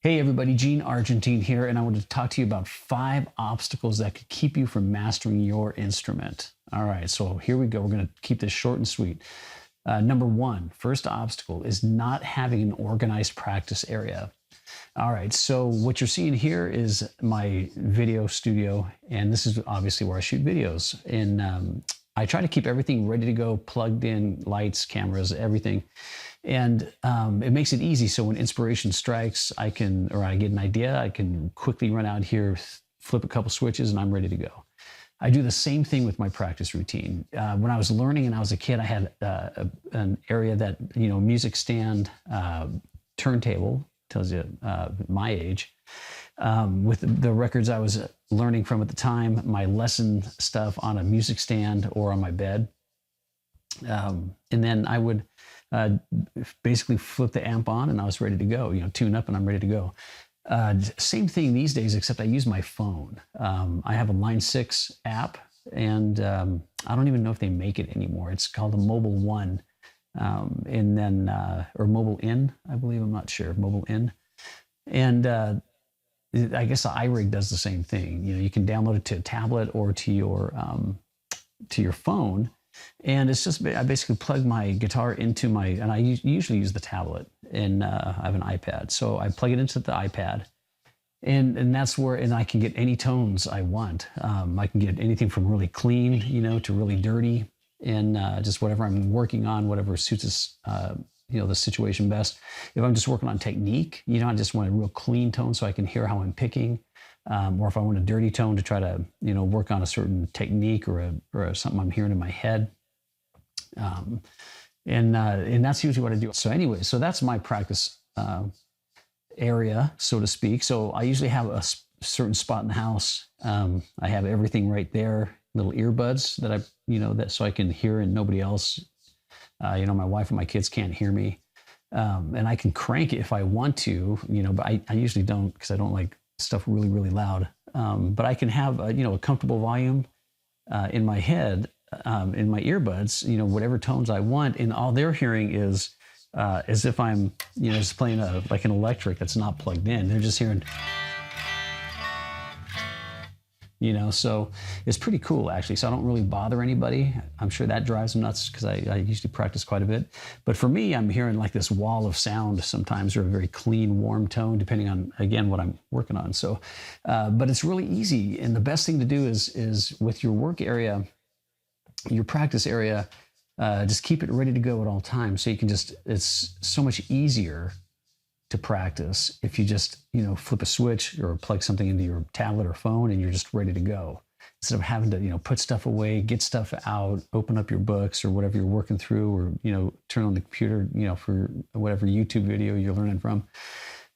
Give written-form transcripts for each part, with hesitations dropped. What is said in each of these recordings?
Hey everybody, Gene Argentine here, and I wanted to talk to you about 5 obstacles that could keep you from mastering your instrument. All right, so here we go. We're going to keep this short and sweet. Number 1, first obstacle is not having an organized practice area. All right, so what you're seeing here is my video studio, and this is obviously where I shoot videos. And I try to keep everything ready to go, plugged in, lights, cameras, everything. And it makes it easy. So when inspiration strikes, I get an idea, I can quickly run out here, flip a couple switches, and I'm ready to go. I do the same thing with my practice routine. When I was learning and I was a kid, I had an area that, music stand, turntable, tells you my age, with the records I was learning from at the time, my lesson stuff on a music stand or on my bed. And then I would basically flip the amp on and I was ready to go, tune up and I'm ready to go. Same thing these days, except I use my phone. I have a Line 6 app, and I don't even know if they make it anymore. It's called a Mobile One, and then or Mobile In, I believe. I'm not sure. Mobile In, and I guess the iRig does the same thing. You can download it to a tablet or to your phone. And it's just, I basically plug my guitar into and I usually use the tablet, and I have an iPad. So I plug it into the iPad, and that's where, and I can get any tones I want. I can get anything from really clean, to really dirty, and just whatever I'm working on, whatever suits us, the situation best. If I'm just working on technique, I just want a real clean tone so I can hear how I'm picking. Or if I want a dirty tone to try to, work on a certain technique or something I'm hearing in my head. And that's usually what I do. So anyway, so that's my practice area, so to speak. So I usually have a certain spot in the house. I have everything right there, little earbuds that so I can hear and nobody else, my wife and my kids can't hear me. And I can crank it if I want to, but I usually don't, because I don't like stuff really, really loud. But I can have a comfortable volume in my head, in my earbuds, whatever tones I want, and all they're hearing is as if I'm just playing like an electric that's not plugged in. They're just hearing, so it's pretty cool actually. So I don't really bother anybody. I'm sure that drives them nuts because I usually practice quite a bit. But for me, I'm hearing like this wall of sound sometimes, or a very clean, warm tone, depending on, again, what I'm working on. So, but it's really easy. And the best thing to do is with your work area, your practice area, just keep it ready to go at all times. So you can it's so much easier to practice if you just, flip a switch or plug something into your tablet or phone and you're just ready to go. Instead of having to, put stuff away, get stuff out, open up your books or whatever you're working through, or, turn on the computer, for whatever YouTube video you're learning from.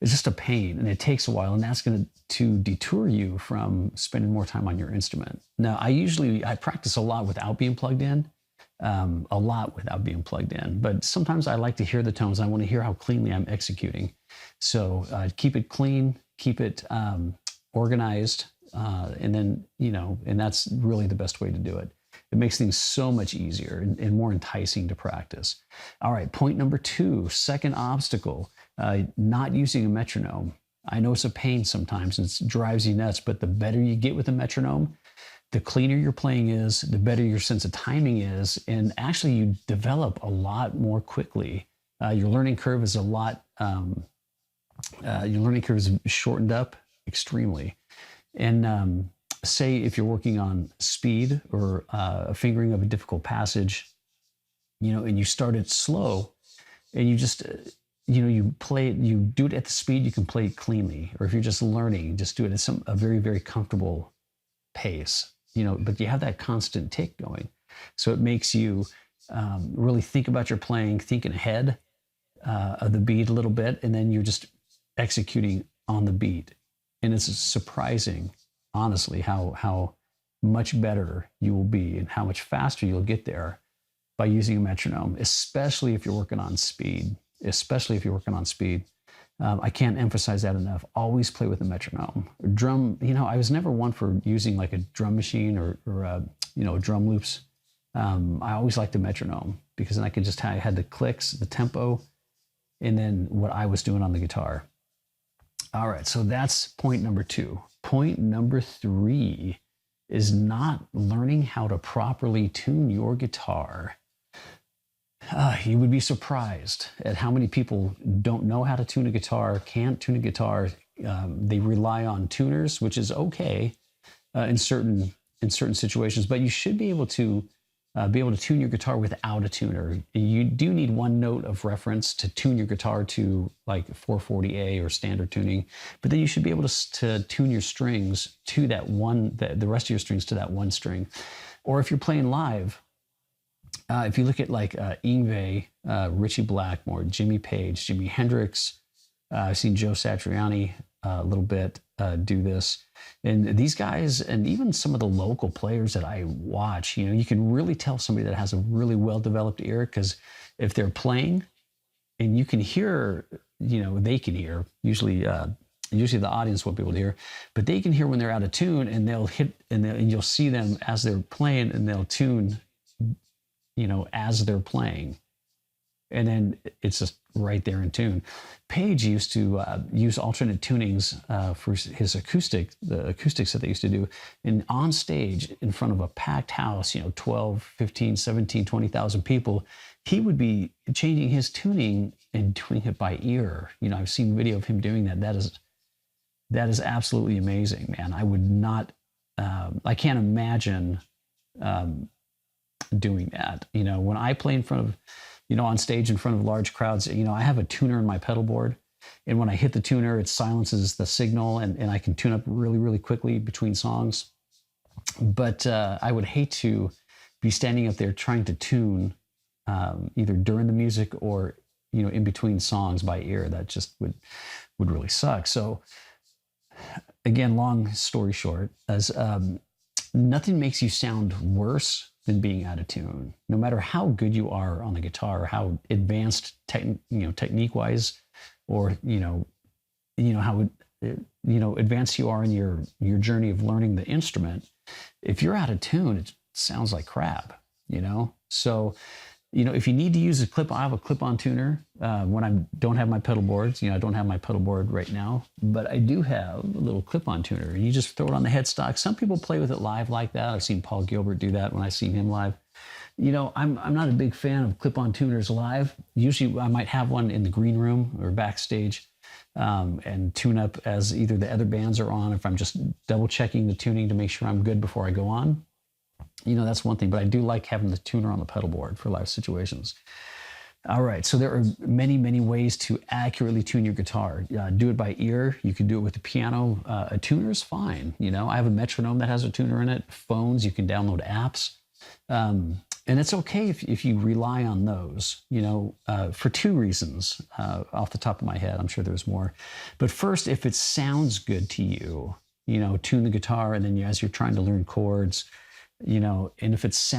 It's just a pain, and it takes a while, and that's going to detour you from spending more time on your instrument. Now, I practice a lot without being plugged in. But sometimes I like to hear the tones. I want to hear how cleanly I'm executing. So keep it clean, keep it organized, and then, and that's really the best way to do it. It makes things so much easier and more enticing to practice. All right, point number 2, second obstacle, not using a metronome. I know it's a pain sometimes and it drives you nuts, but the better you get with a metronome, the cleaner your playing is, the better your sense of timing is, and actually you develop a lot more quickly. Your learning curve is shortened up extremely. And say if you're working on speed or a fingering of a difficult passage, and you start it slow, and you just you play it, you do it at the speed you can play it cleanly. Or if you're just learning, just do it at a very, very comfortable pace. But you have that constant tick going. So it makes you really think about your playing, thinking ahead of the beat a little bit, and then you're just executing on the beat. And it's surprising, honestly, how much better you will be and how much faster you'll get there by using a metronome, especially if you're working on speed. I can't emphasize that enough. Always play with a metronome. Drum, I was never one for using like a drum machine or drum loops. I always liked the metronome because then I had the clicks, the tempo, and then what I was doing on the guitar. All right, so that's point number 2. Point number 3 is not learning how to properly tune your guitar. You would be surprised at how many people don't know how to tune a guitar, can't tune a guitar. They rely on tuners, which is okay in certain situations, but you should be able to tune your guitar without a tuner. You do need one note of reference to tune your guitar to like 440A or standard tuning, but then you should be able to tune your strings to that one, the rest of your strings to that one string. Or if you're playing live, if you look at like Yngwie, Ritchie Blackmore, Jimmy Page, Jimi Hendrix, I've seen Joe Satriani a little bit do this. And these guys, and even some of the local players that I watch, you can really tell somebody that has a really well-developed ear, because if they're playing and you can hear, they can hear, usually the audience won't be able to hear, but they can hear when they're out of tune, and they'll hit, and you'll see them as they're playing, and they'll tune, as they're playing. And then it's just right there in tune. Page used to use alternate tunings for his acoustics that they used to do. And on stage in front of a packed house, 12, 15, 17, 20,000 people, he would be changing his tuning and doing it by ear. I've seen video of him doing that. That is absolutely amazing, man. I would not, I can't imagine doing that. When I play in front of, on stage in front of large crowds, I have a tuner in my pedal board. And when I hit the tuner, it silences the signal, and I can tune up really, really quickly between songs. But I would hate to be standing up there trying to tune either during the music or, in between songs by ear. That just would really suck. So again, long story short, as nothing makes you sound worse than being out of tune. No matter how good you are on the guitar, how advanced technique-wise, or how advanced you are in your journey of learning the instrument, if you're out of tune, it sounds like crap. So if you need to use a clip, I have a clip-on tuner when I don't have my pedal boards. I don't have my pedal board right now, but I do have a little clip-on tuner, and you just throw it on the headstock. Some people play with it live like that. I've seen Paul Gilbert do that when I've seen him live. I'm not a big fan of clip-on tuners live. Usually I might have one in the green room or backstage and tune up as either the other bands are on, if I'm just double checking the tuning to make sure I'm good before I go on. That's one thing, but I do like having the tuner on the pedal board for live situations. All right, so there are many, many ways to accurately tune your guitar. Do it by ear. You can do it with the piano. A tuner is fine. I have a metronome that has a tuner in it. Phones, you can download apps. And it's okay if you rely on those, for two reasons off the top of my head. I'm sure there's more. But first, if it sounds good to you, tune the guitar, and then as you're trying to learn chords, and if it's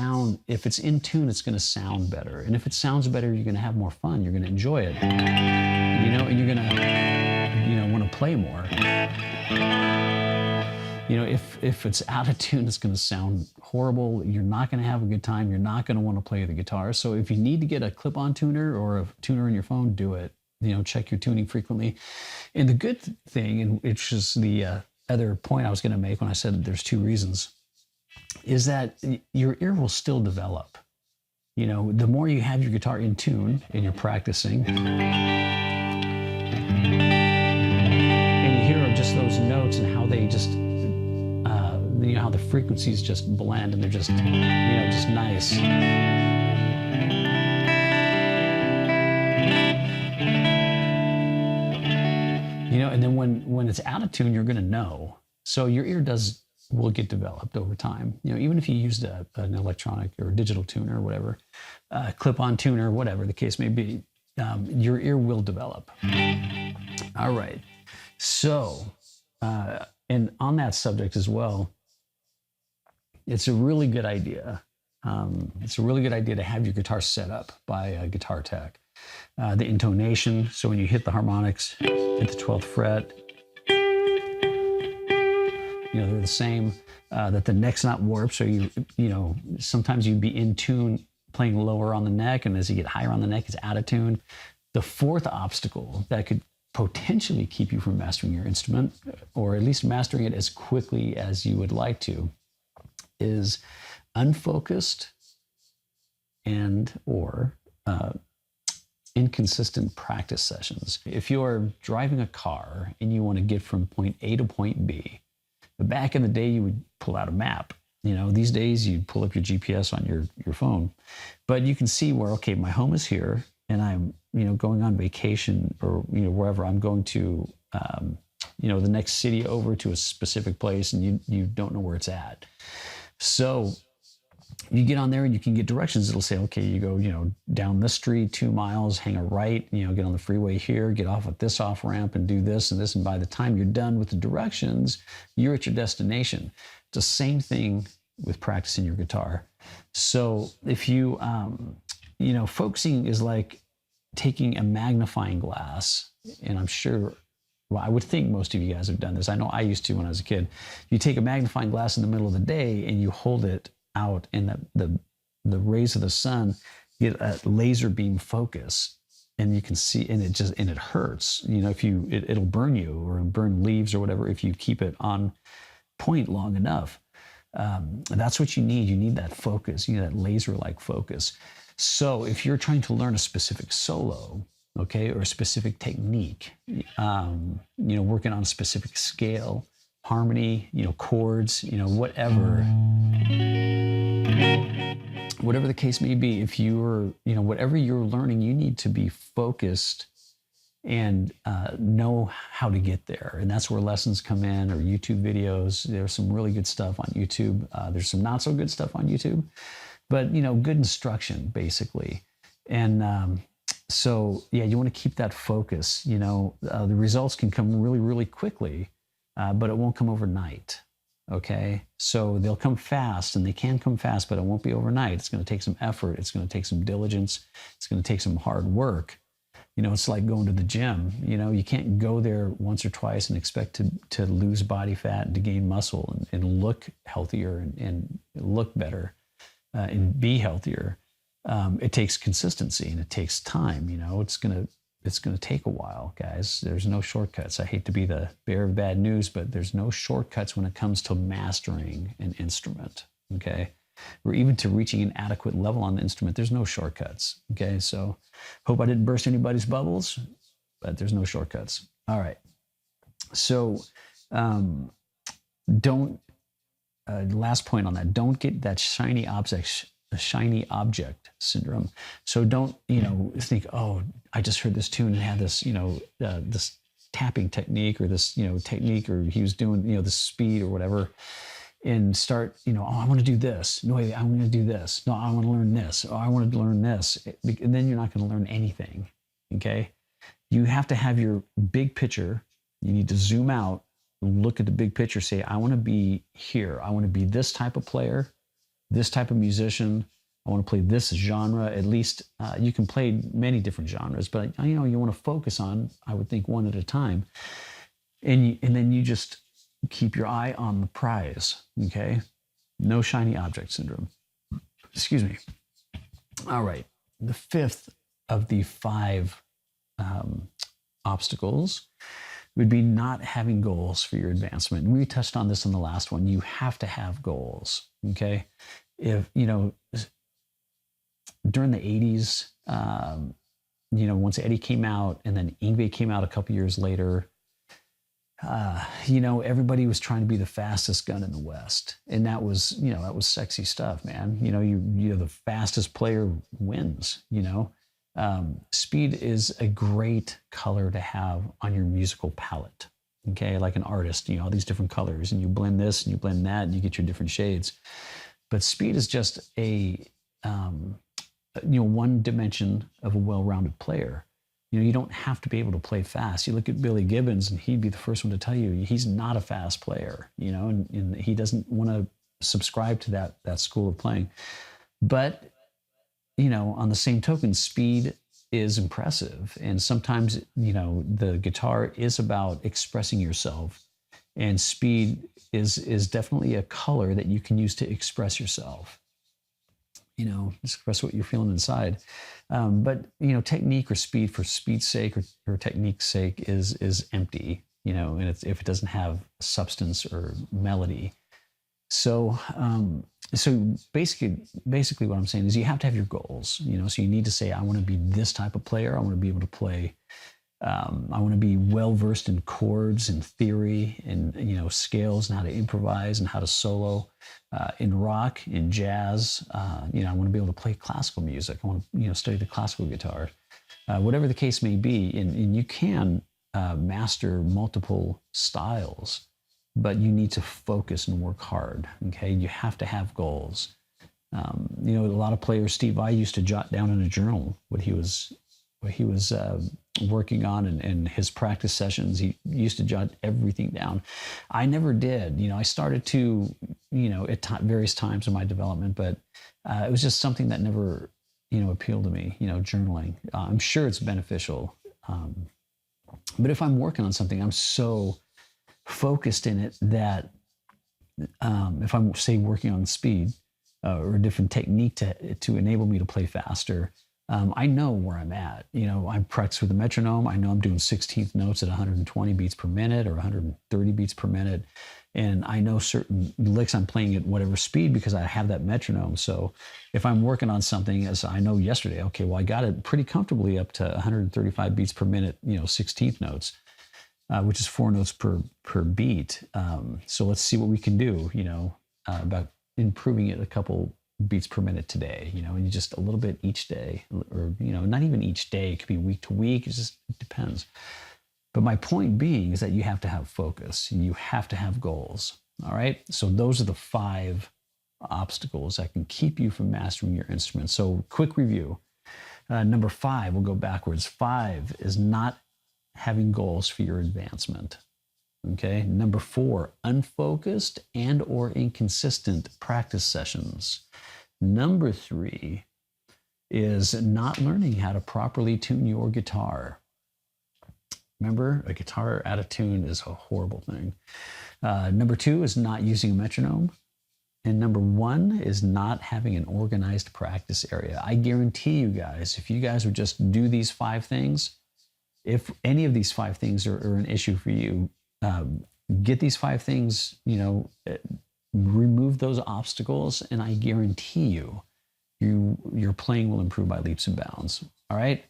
in tune, it's going to sound better. And if it sounds better, you're going to have more fun. You're going to enjoy it, and you're going to, want to play more. If it's out of tune, it's going to sound horrible. You're not going to have a good time. You're not going to want to play the guitar. So if you need to get a clip-on tuner or a tuner in your phone, do it. Check your tuning frequently. And the good thing, and it's just the other point I was going to make when I said there's two reasons, is that your ear will still develop. The more you have your guitar in tune and you're practicing, and you hear just those notes and how they just, how the frequencies just blend, and they're just, just nice. And then when it's out of tune, you're going to know. So your ear will get developed over time. Even if you used an electronic or digital tuner or whatever, clip-on tuner, whatever the case may be, your ear will develop. All right. So, and on that subject as well, it's a really good idea. To have your guitar set up by a guitar tech. The intonation, so when you hit the harmonics, hit the 12th fret, they're the same, that the neck's not warped. So sometimes you'd be in tune playing lower on the neck, and as you get higher on the neck, it's out of tune. The fourth obstacle that could potentially keep you from mastering your instrument, or at least mastering it as quickly as you would like to, is unfocused and or inconsistent practice sessions. If you're driving a car and you want to get from point A to point B, back in the day you would pull out a map. These days you'd pull up your GPS on your phone, but you can see where, okay, my home is here, and I'm going on vacation, or wherever I'm going to, the next city over to a specific place, and you don't know where it's at. So you get on there and you can get directions. It'll say, okay, you go, down this street 2 miles, hang a right, get on the freeway here, get off at this off ramp and do this and this. And by the time you're done with the directions, you're at your destination. It's the same thing with practicing your guitar. So if you, focusing is like taking a magnifying glass, and I'm sure, well, I would think most of you guys have done this. I know I used to when I was a kid. You take a magnifying glass in the middle of the day and you hold it out in the rays of the sun, get a laser beam focus, and you can see, and it hurts. It'll burn you, or burn leaves or whatever, if you keep it on point long enough. That's what you need. You need that focus. You need that laser-like focus. So if you're trying to learn a specific solo, okay, or a specific technique, working on a specific scale, harmony, chords, whatever the case may be, if you're, whatever you're learning, you need to be focused and know how to get there. And that's where lessons come in, or YouTube videos. There's some really good stuff on YouTube. There's some not so good stuff on YouTube, but, good instruction, basically. And so, yeah, you want to keep that focus. The results can come really, really quickly, but it won't come overnight. Okay, so they'll come fast, and they can come fast, but it won't be overnight. It's going to take some effort. It's going to take some diligence. It's going to take some hard work. It's like going to the gym. You can't go there once or twice and expect to lose body fat and to gain muscle and look healthier and look better and be healthier. It takes consistency, and it takes time. It's going to take a while, guys. There's no shortcuts. I hate to be the bearer of bad news, but there's no shortcuts when it comes to mastering an instrument, okay? Or even to reaching an adequate level on the instrument. There's no shortcuts, okay? So hope I didn't burst anybody's bubbles, but there's no shortcuts. All right. So last point on that, don't get that shiny object syndrome. So don't, think, oh, I just heard this tune and had this, this tapping technique, or this, technique, or he was doing, the speed or whatever, and start, oh, I want to do this. No, wait, I'm going to do this. No, I want to learn this. Oh, I want to learn this. And then you're not going to learn anything. Okay. You have to have your big picture. You need to zoom out, look at the big picture, say, I want to be here. I want to be this type of player, this type of musician. I want to play this genre. At least you can play many different genres, but you want to focus on, I would think, one at a time. And then you just keep your eye on the prize, okay? No shiny object syndrome. Excuse me. All right. The fifth of the 5 obstacles would be not having goals for your advancement. And we touched on this in the last one. You have to have goals, okay? If, during the 80s, once Eddie came out and then Yngwie came out a couple years later, everybody was trying to be the fastest gun in the West. And that was sexy stuff, man. The fastest player wins, Speed is a great color to have on your musical palette. Okay. Like an artist, all these different colors, and you blend this and you blend that and you get your different shades. But speed is just a, one dimension of a well-rounded player. You don't have to be able to play fast. You look at Billy Gibbons, and he'd be the first one to tell you he's not a fast player, and he doesn't want to subscribe to that school of playing. But, on the same token, speed is impressive. And sometimes, the guitar is about expressing yourself, and speed is definitely a color that you can use to express yourself. express what you're feeling inside. But technique or speed for speed's sake or technique's sake is empty. And if it doesn't have substance or melody. So basically what I'm saying is you have to have your goals. So you need to say, I want to be this type of player. I want to be able to play. I want to be well versed in chords and theory and scales and how to improvise and how to solo in rock, in jazz. I want to be able to play classical music. I want to study the classical guitar, whatever the case may be. And you can master multiple styles, but you need to focus and work hard. Okay, you have to have goals. A lot of players, Steve Vai used to jot down in a journal what he was working on and his practice sessions. He used to jot everything down. I never did. I started to, at various times in my development, but it was just something that never, appealed to me, journaling. I'm sure it's beneficial. But if I'm working on something, I'm so focused in it that if I'm, say, working on speed or a different technique to enable me to play faster, I know where I'm at. I practice with a metronome. I know I'm doing 16th notes at 120 beats per minute or 130 beats per minute. And I know certain licks I'm playing at whatever speed because I have that metronome. So if I'm working on something, as I know yesterday, okay, well, I got it pretty comfortably up to 135 beats per minute, 16th notes, which is 4 notes per beat. So let's see what we can do, about improving it a couple beats per minute today, and you just a little bit each day, or, not even each day. It could be week to week. It depends. But my point being is that you have to have focus and you have to have goals. All right. So those are the 5 obstacles that can keep you from mastering your instrument. So quick review. Number 5, we'll go backwards. 5 is not having goals for your advancement. Okay. Number 4, unfocused and or inconsistent practice sessions. Number 3 is not learning how to properly tune your guitar. Remember, a guitar out of tune is a horrible thing. Number 2 is not using a metronome. And number 1 is not having an organized practice area. I guarantee you guys, if you guys would just do these 5 things, if any of these 5 things are an issue for you, get these 5 things, remove those obstacles, and I guarantee you, your playing will improve by leaps and bounds. All right.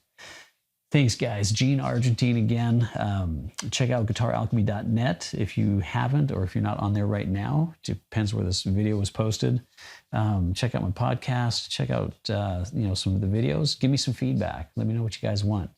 Thanks, guys. Gene Argentine again. Check out GuitarAlchemy.net if you haven't, or if you're not on there right now. It depends where this video was posted. Check out my podcast. Check out some of the videos. Give me some feedback. Let me know what you guys want.